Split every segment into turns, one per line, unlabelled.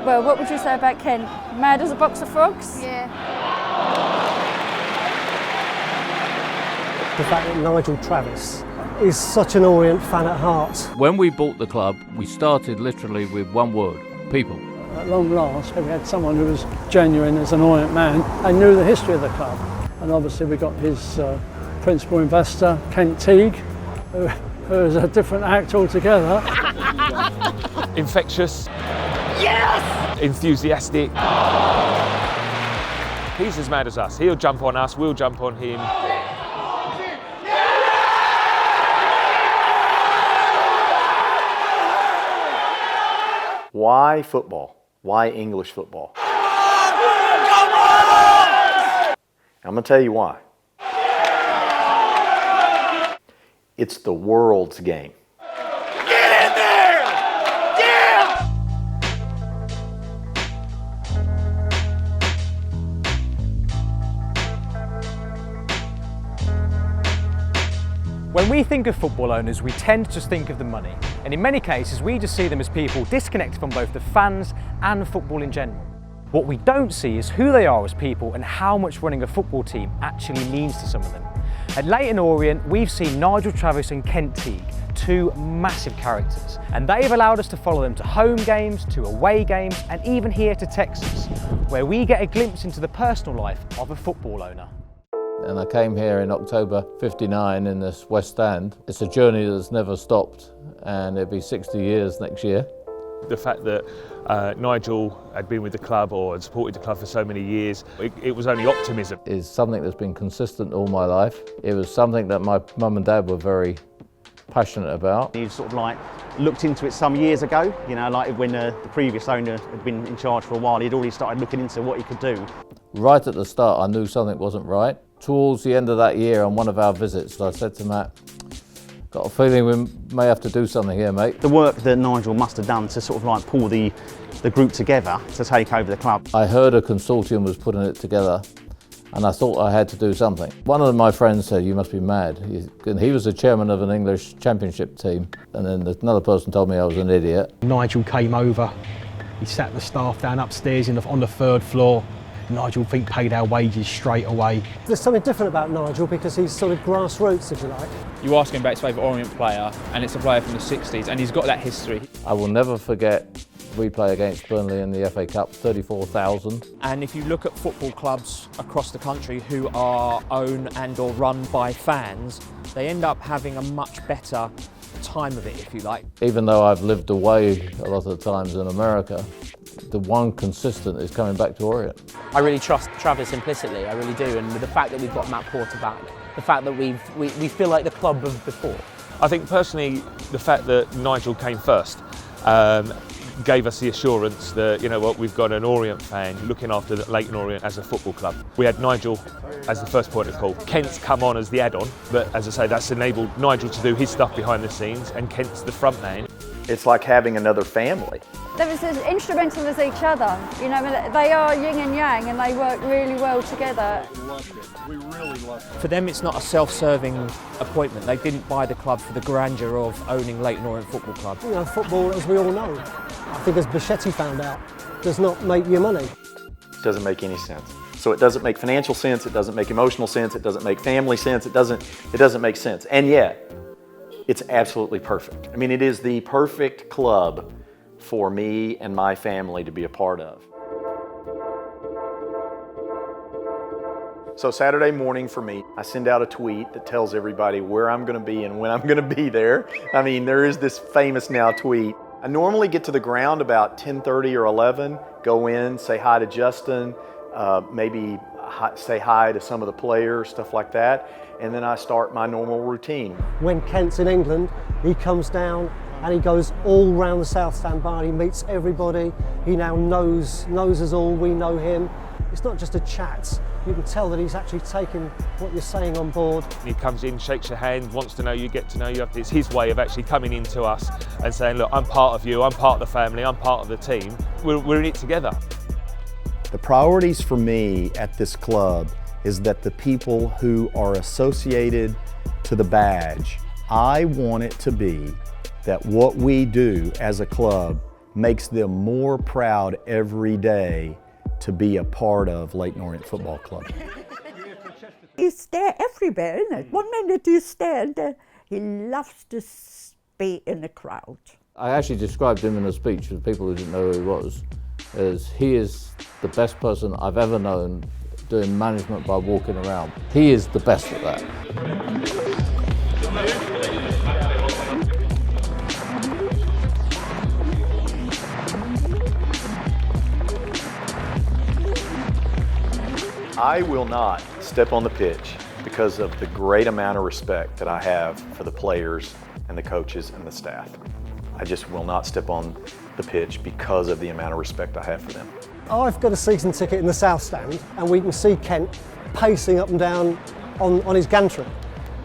Well, what would you say about Kent? Mad as a box of frogs?
Yeah.
The fact that Nigel Travis is such an Orient fan at heart.
When we bought the club, we started literally with one word: people.
At long last, we had someone who was genuine as an Orient man and knew the history of the club. And obviously we got his principal investor, Kent Teague, who is a different act altogether.
Infectious. Yes! Enthusiastic. He's as mad as us. He'll jump on us, we'll jump on him.
Why football? Why English football? I'm going to tell you why. It's the world's game.
Get in there! Yeah!
When we think of football owners, we tend to just think of the money. And in many cases, we just see them as people disconnected from both the fans and football in general. What we don't see is who they are as people and how much running a football team actually means to some of them. At Leyton Orient, we've seen Nigel Travis and Kent Teague, two massive characters, and they've allowed us to follow them to home games, to away games, and even here to Texas, where we get a glimpse into the personal life of a football owner.
And I came here in October '59 in this West Stand. It's a journey that's never stopped, and it'll be 60 years next year.
The fact that Nigel had been with the club or had supported the club for so many years, it was only optimism.
It's something that's been consistent all my life. It was something that my mum and dad were very passionate about.
He sort of like looked into it some years ago, you know, like when the previous owner had been in charge for a while, he'd already started looking into what he could do.
Right at the start, I knew something wasn't right. Towards the end of that year, on one of our visits, I said to Matt, got a feeling we may have to do something here, mate.
The work that Nigel must have done to sort of like pull the group together to take over the club.
I heard a consortium was putting it together, and I thought I had to do something. One of my friends said, "You must be mad." And he was the chairman of an English championship team, and then another person told me I was an idiot.
Nigel came over, he sat the staff down upstairs on the third floor. Nigel, I think, paid our wages straight away.
There's something different about Nigel because he's sort of grassroots, if you like.
You ask him about his favourite Orient player, and it's a player from the 60s, and he's got that history.
I will never forget we play against Burnley in the FA Cup, 34,000.
And if you look at football clubs across the country who are owned and or run by fans, they end up having a much better time of it, if you like.
Even though I've lived away a lot of the times in America, the one consistent is coming back to Orient.
I really trust Travis implicitly, I really do, and with the fact that we've got Matt Porter back, the fact that we feel like the club of before.
I think personally, the fact that Nigel came first gave us the assurance that, you know what, we've got an Orient fan looking after Leyton Orient as a football club. We had Nigel as the first point of call. Kent's come on as the add-on, but as I say, that's enabled Nigel to do his stuff behind the scenes, and Kent's the front man.
It's like having another family.
They're as instrumental as each other. You know, they are yin and yang, and they work really well together.
We really love it. For them, it's not a self-serving appointment. They didn't buy the club for the grandeur of owning Leyton Orient Football Club.
You know, football, as we all know, I think as Bichetti found out, does not make you money.
It doesn't make any sense. So it doesn't make financial sense, it doesn't make emotional sense, it doesn't make family sense, it doesn't make sense. And yet, it's absolutely perfect. I mean, it is the perfect club for me and my family to be a part of. So Saturday morning for me, I send out a tweet that tells everybody where I'm gonna be and when I'm gonna be there. I mean, there is this famous now tweet. I normally get to the ground about 10:30 or 11, go in, say hi to Justin, maybe say hi to some of the players, stuff like that, and then I start my normal routine.
When Kent's in England, he comes down and he goes all round the South Stand bar, he meets everybody, he now knows us all, we know him. It's not just a chat, you can tell that he's actually taken what you're saying on board.
He comes in, shakes your hand, wants to know you, get to know you. It's his way of actually coming into us and saying, look, I'm part of you, I'm part of the family, I'm part of the team, we're in it together.
The priorities for me at this club is that the people who are associated to the badge, I want it to be that what we do as a club makes them more proud every day to be a part of Leyton Orient Football Club.
He's there everywhere, isn't it? 1 minute he's there, he loves to be in the crowd.
I actually described him in a speech for people who didn't know who he was, as he is the best person I've ever known doing management by walking around. He is the best at that.
I will not step on the pitch because of the great amount of respect that I have for the players and the coaches and the staff. I just will not step on the pitch because of the amount of respect I have for them.
I've got a season ticket in the South Stand and we can see Kent pacing up and down on his gantry.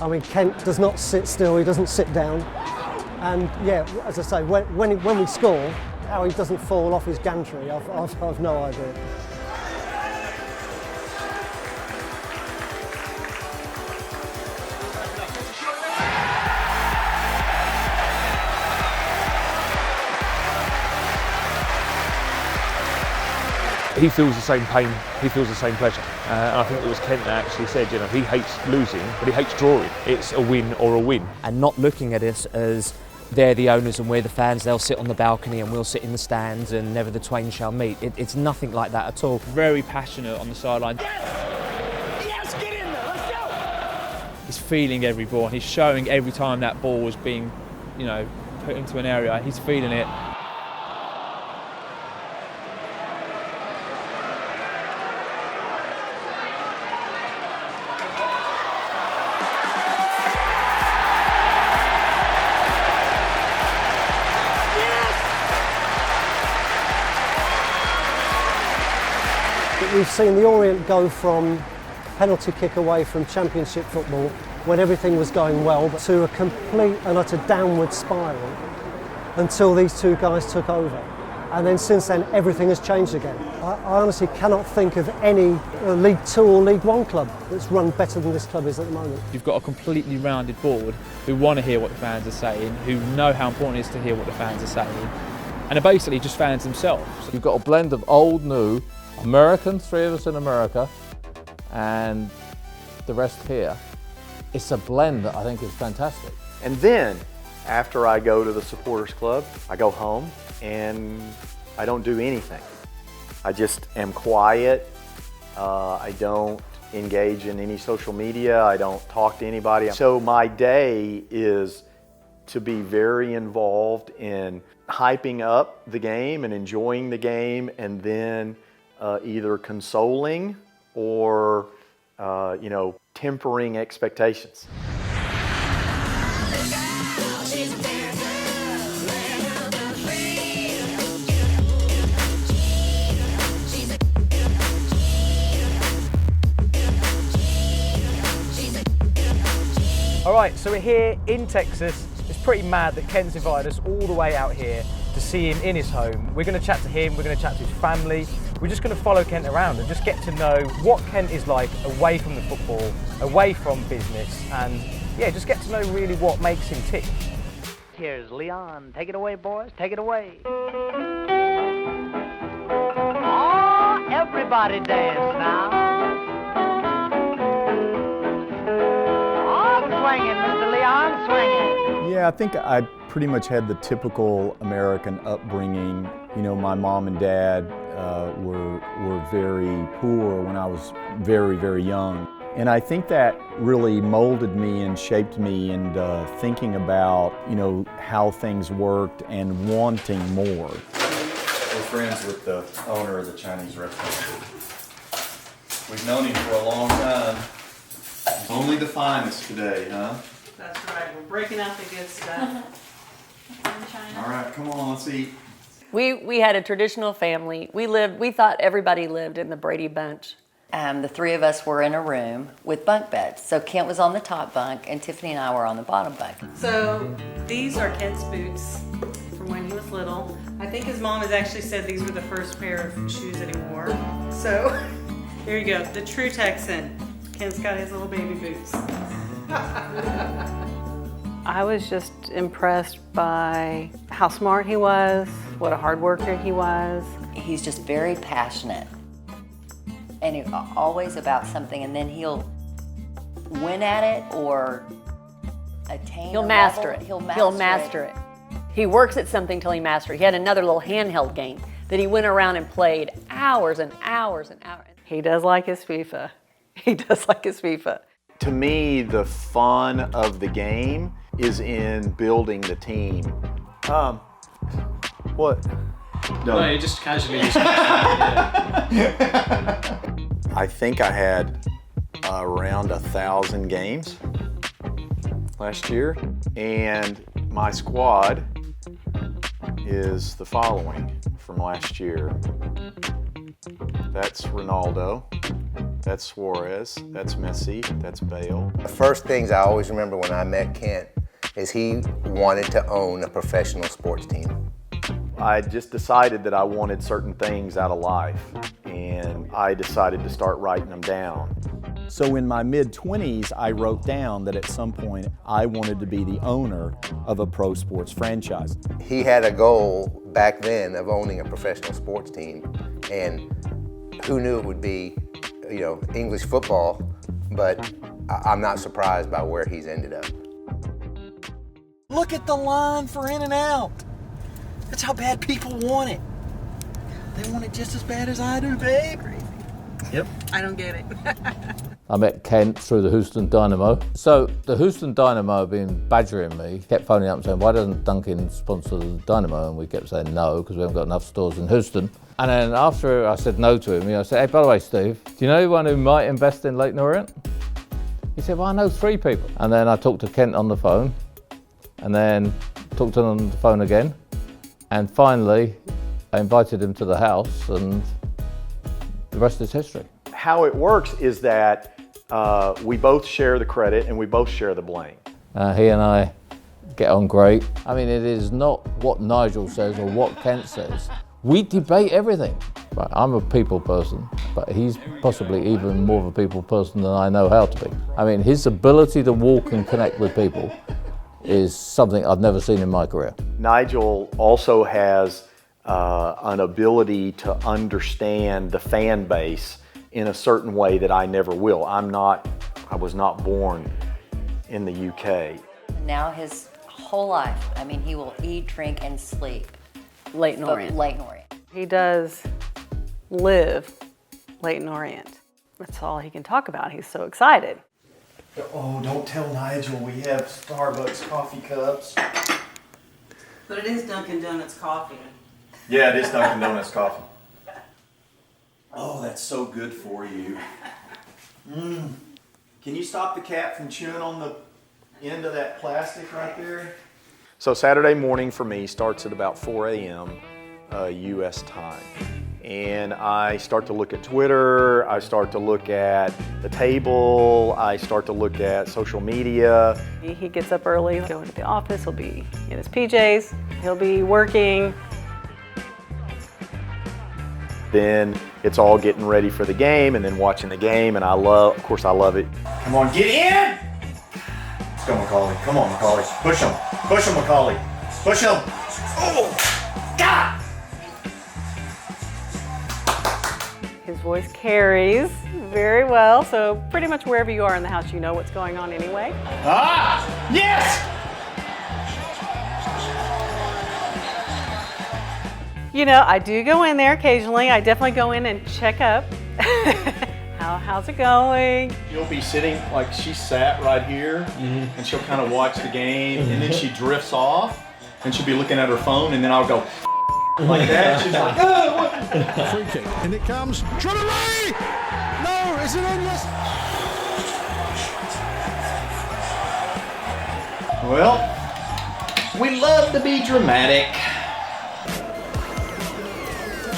I mean, Kent does not sit still, he doesn't sit down. And yeah, as I say, when we score, how he doesn't fall off his gantry, I've no idea.
He feels the same pain, he feels the same pleasure. And I think it was Kent that actually said, you know, he hates losing, but he hates drawing. It's a win or a win.
And not looking at us as they're the owners and we're the fans, they'll sit on the balcony and we'll sit in the stands and never the twain shall meet. It's nothing like that at all.
Very passionate on the sideline. Yes, get in there, let's go! He's feeling every ball and he's showing every time that ball was being, you know, put into an area, he's feeling it.
We've seen the Orient go from penalty kick away from Championship football when everything was going well to a complete and utter downward spiral until these two guys took over. And then since then everything has changed again. I honestly cannot think of any League 2 or League 1 club that's run better than this club is at the moment.
You've got a completely rounded board who want to hear what the fans are saying, who know how important it is to hear what the fans are saying, and are basically just fans themselves.
You've got a blend of old, new, American, 3 of us in America, and the rest here. It's a blend that I think is fantastic.
And then, after I go to the supporters club, I go home and I don't do anything. I just am quiet. I don't engage in any social media. I don't talk to anybody. So my day is to be very involved in hyping up the game and enjoying the game, and then either consoling or, you know, tempering expectations.
All right, so we're here in Texas. It's pretty mad that Kent's invited us all the way out here to see him in his home. We're going to chat to him, we're going to chat to his family. We're just going to follow Kent around and just get to know what Kent is like away from the football, away from business, and yeah, just get to know really what makes him tick.
Here's Leon. Take it away, boys. Take it away. Oh, everybody dance now. Oh, swinging, Mr. Leon, swinging.
Yeah, I think I pretty much had the typical American upbringing. You know, my mom and dad were very poor when I was very, very young. And I think that really molded me and shaped me in thinking about, you know, how things worked and wanting more.
We're friends with the owner of the Chinese restaurant. We've known him for a long time. Only the finest today, huh?
That's right, we're breaking out the good stuff.
All right, come on, let's eat.
We had a traditional family. We thought everybody lived in the Brady Bunch. The 3 of us were in a room with bunk beds. So Kent was on the top bunk and Tiffany and I were on the bottom bunk.
So these are Kent's boots from when he was little. I think his mom has actually said these were the first pair of shoes that he wore. So there you go, the true Texan. Kent's got his little baby boots. I was just impressed by how smart he was, what a hard worker he was.
He's just very passionate and always about something, and then he'll win at it or attain
He'll
a
master
level.
it.
He'll
master it. He works at something till he masters it. He had another little handheld game that he went around and played hours and hours and hours.
He does like his FIFA. He does like his FIFA.
To me, the fun of the game is in building the team. What?
No, you just casually.
I think I had around 1,000 games last year, and my squad is the following from last year. That's Ronaldo, that's Suarez, that's Messi, that's Bale.
The first things I always remember when I met Kent is he wanted to own a professional sports team.
I just decided that I wanted certain things out of life, and I decided to start writing them down.
So in my mid-20s, I wrote down that at some point I wanted to be the owner of a pro sports franchise.
He had a goal back then of owning a professional sports team, and who knew it would be, you know, English football, but I'm not surprised by where he's ended up.
Look at the line for in and out. That's how bad people want it. They want it just as bad as I do, babe. Crazy. Yep.
I don't get it.
I met Kent through the Houston Dynamo. So the Houston Dynamo have been badgering me, kept phoning up and saying, why doesn't Dunkin sponsor the Dynamo? And we kept saying no, because we haven't got enough stores in Houston. And then after I said no to him, I said, hey, by the way, Steve, do you know anyone who might invest in Leyton Orient? He said, well, I know 3 people. And then I talked to Kent on the phone, and then talked to him on the phone again. And finally, I invited him to the house, and the rest is history.
How it works is that we both share the credit and we both share the blame.
He and I get on great. I mean, it is not what Nigel says or what Kent says. We debate everything. Right, I'm a people person, but he's possibly even more of a people person than I know how to be. I mean, his ability to walk and connect with people is something I've never seen in my career.
Nigel also has an ability to understand the fan base in a certain way that I never will. I was not born in the UK.
Now his whole life, I mean, he will eat, drink, and sleep
Leyton Orient.
Leyton Orient.
He does live Leyton Orient. That's all he can talk about. He's so excited.
Oh, don't tell Nigel we have Starbucks coffee cups.
But it is Dunkin' Donuts coffee.
Yeah, it is Dunkin' Donuts coffee. Oh, that's so good for you. Can you stop the cat from chewing on the end of that plastic right there?
So Saturday morning for me starts at about 4 a.m. US time. And I start to look at Twitter, I start to look at the table, I start to look at social media.
He gets up early, going to the office, he'll be in his PJs, he'll be working.
Then it's all getting ready for the game and then watching the game, and of course I love it.
Come on, get in! Let's go, Macaulay. Come on, Macaulay. Push him. Push him, Macaulay. Push him. Oh! God!
His voice carries very well, so pretty much wherever you are in the house, you know what's going on anyway.
Ah! Yes!
You know, I do go in there occasionally. I definitely go in and check up. How's it going?
She'll be sitting, like she sat right here, and she'll kind of watch the game, and then she drifts off, and she'll be looking at her phone, and then I'll go like that. She's like, oh, what?
Free kick, and it comes. Trinity! No, is it in? Yes.
Well, we love to be dramatic.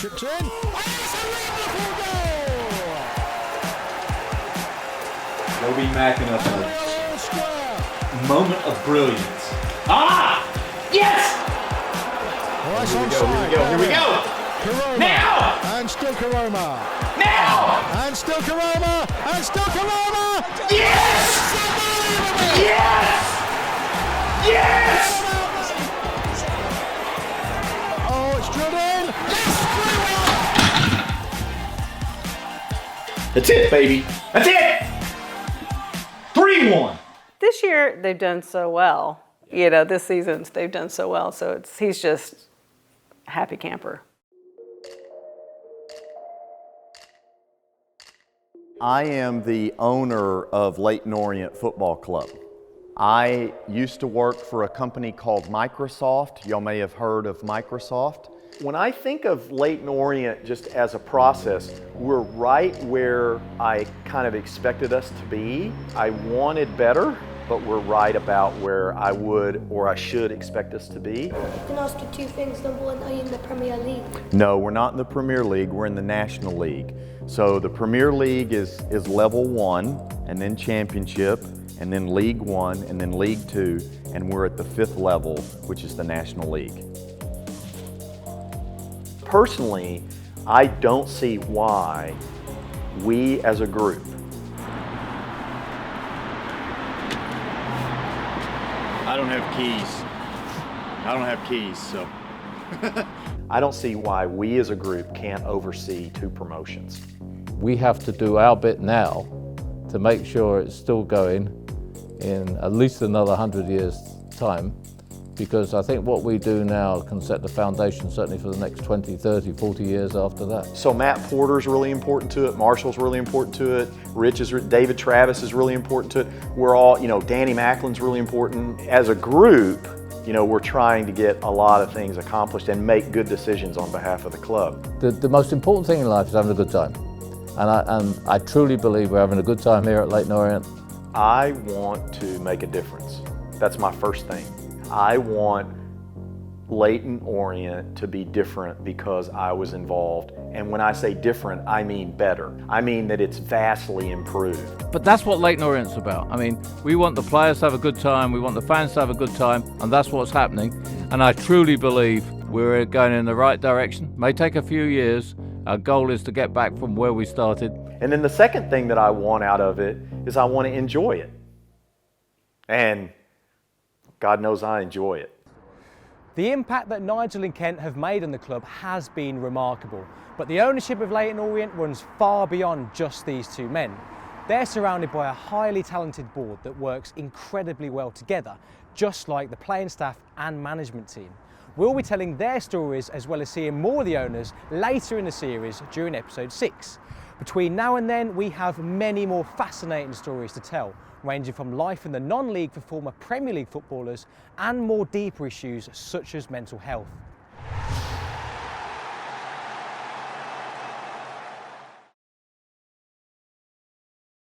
Chips in.
Joby macking up a moment of brilliance. Ah! Yes! Here we go.
Karoma.
Now!
And still Karoma.
Now!
And still Karoma. And still Karoma.
Yes! Yes!
Yes! Oh, it's drilled in. Yes!
That's it, baby. That's it! 3-1.
This year they've done so well. You know, this season they've done so well. So he's just a happy camper.
I am the owner of Leyton Orient Football Club. I used to work for a company called Microsoft. Y'all may have heard of Microsoft. When I think of Leyton Orient just as a process, we're right where I kind of expected us to be. I wanted better, but we're right about where I would or I should expect us to be.
I can ask you two things. Number one, are you in the Premier League?
No, we're not in the Premier League, we're in the National League. So the Premier League is level 1, and then Championship, and then League 1, and then League 2, and we're at the 5th level, which is the National League. Personally, I don't see why we as a group
I don't have keys. I don't have keys, so.
I don't see why we as a group can't oversee 2 promotions.
We have to do our bit now to make sure it's still going in at least another 100 years' time, because I think what we do now can set the foundation certainly for the next 20, 30, 40 years after that.
So Matt Porter's really important to it, Marshall's really important to it, David Travis is really important to it. We're all, Danny Macklin's really important. As a group, we're trying to get a lot of things accomplished and make good decisions on behalf of the club.
The most important thing in life is having a good time. And I truly believe we're having a good time here at Leyton Orient.
I want to make a difference. That's my first thing. I want Leyton Orient to be different because I was involved. And when I say different, I mean better. I mean that it's vastly improved.
But that's what Leyton Orient's about. I mean, we want the players to have a good time, we want the fans to have a good time, and that's what's happening. And I truly believe we're going in the right direction. May take a few years. Our goal is to get back from where we started.
And then the second thing that I want out of it is I want to enjoy it. And God knows I enjoy it.
The impact that Nigel and Kent have made on the club has been remarkable, but the ownership of Leyton Orient runs far beyond just these 2 men. They're surrounded by a highly talented board that works incredibly well together, just like the playing staff and management team. We'll be telling their stories as well as seeing more of the owners later in the series during episode 6. Between now and then, we have many more fascinating stories to tell, ranging from life in the non-league for former Premier League footballers and more deeper issues such as mental health.